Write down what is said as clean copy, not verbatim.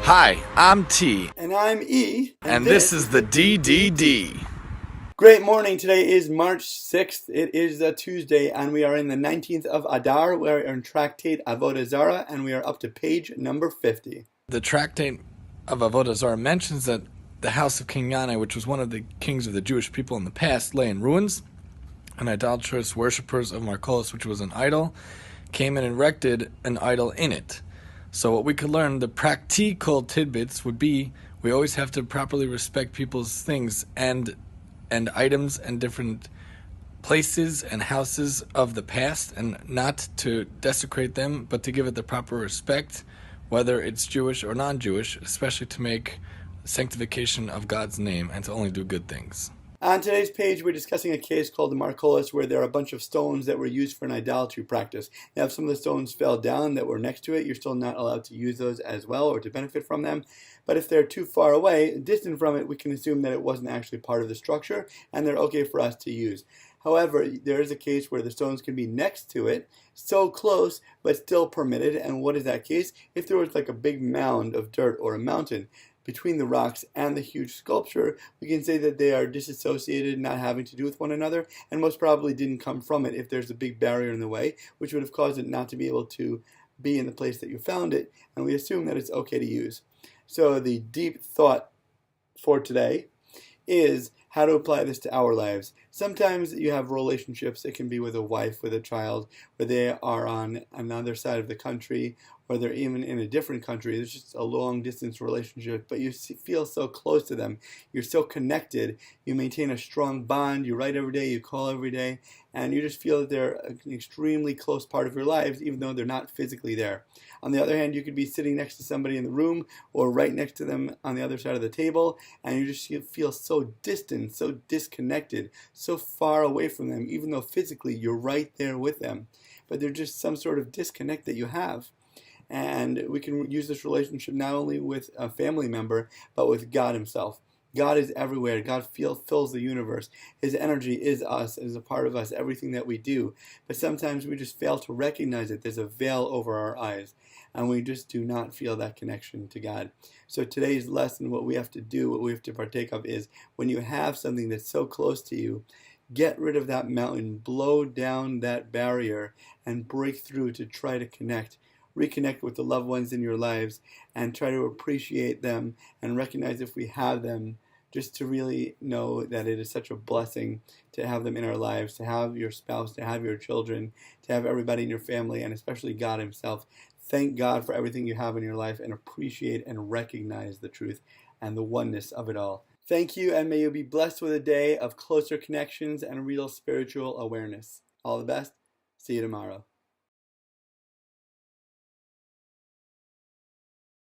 Hi, I'm T. And I'm E. And this is the DDD. Great morning. Today is March 6th. It is a Tuesday, and we are in the 19th of Adar. We are in Tractate Avodah Zara, and we are up to page number 50. The Tractate of Avodah Zara mentions that the house of King Yanai, which was one of the kings of the Jewish people in the past, lay in ruins, and idolatrous worshippers of Mark Olace, which was an idol, came and erected an idol in it. So what we could learn, the practical tidbits would be, we always have to properly respect people's things and items and different places and houses of the past, and not to desecrate them, but to give it the proper respect, whether it's Jewish or non-Jewish, especially to make sanctification of God's name and to only do good things. On today's page, we're discussing a case called the Mark Olace, where there are a bunch of stones that were used for an idolatry practice. Now, if some of the stones fell down that were next to it, you're still not allowed to use those as well or to benefit from them. But if they're too far away, distant from it, we can assume that it wasn't actually part of the structure and they're okay for us to use. However, there is a case where the stones can be next to it, so close, but still permitted. And what is that case? If there was like a big mound of dirt or a mountain between the rocks and the huge sculpture, we can say that they are disassociated, not having to do with one another, and most probably didn't come from it if there's a big barrier in the way, which would have caused it not to be able to be in the place that you found it, and we assume that it's okay to use. So the deep thought for today is how to apply this to our lives. Sometimes you have relationships, it can be with a wife, with a child, where they are on another side of the country, or they're even in a different country. There's just a long distance relationship, but you feel so close to them. You're so connected. You maintain a strong bond. You write every day, you call every day, and you just feel that they're an extremely close part of your lives, even though they're not physically there. On the other hand, you could be sitting next to somebody in the room or right next to them on the other side of the table, and you just feel so distant, so disconnected, so far away from them, even though physically you're right there with them. But there's just some sort of disconnect that you have. And we can use this relationship not only with a family member, but with God himself. God is everywhere. God fills the universe. His energy is us, is a part of us, everything that we do. But sometimes we just fail to recognize it. There's a veil over our eyes, and we just do not feel that connection to God. So today's lesson, what we have to do, what we have to partake of is, when you have something that's so close to you, get rid of that mountain, blow down that barrier, and break through to try to connect. Reconnect with the loved ones in your lives and try to appreciate them and recognize if we have them, just to really know that it is such a blessing to have them in our lives, to have your spouse, to have your children, to have everybody in your family, and especially God himself. Thank God for everything you have in your life and appreciate and recognize the truth and the oneness of it all. Thank you, and may you be blessed with a day of closer connections and real spiritual awareness. All the best. See you tomorrow.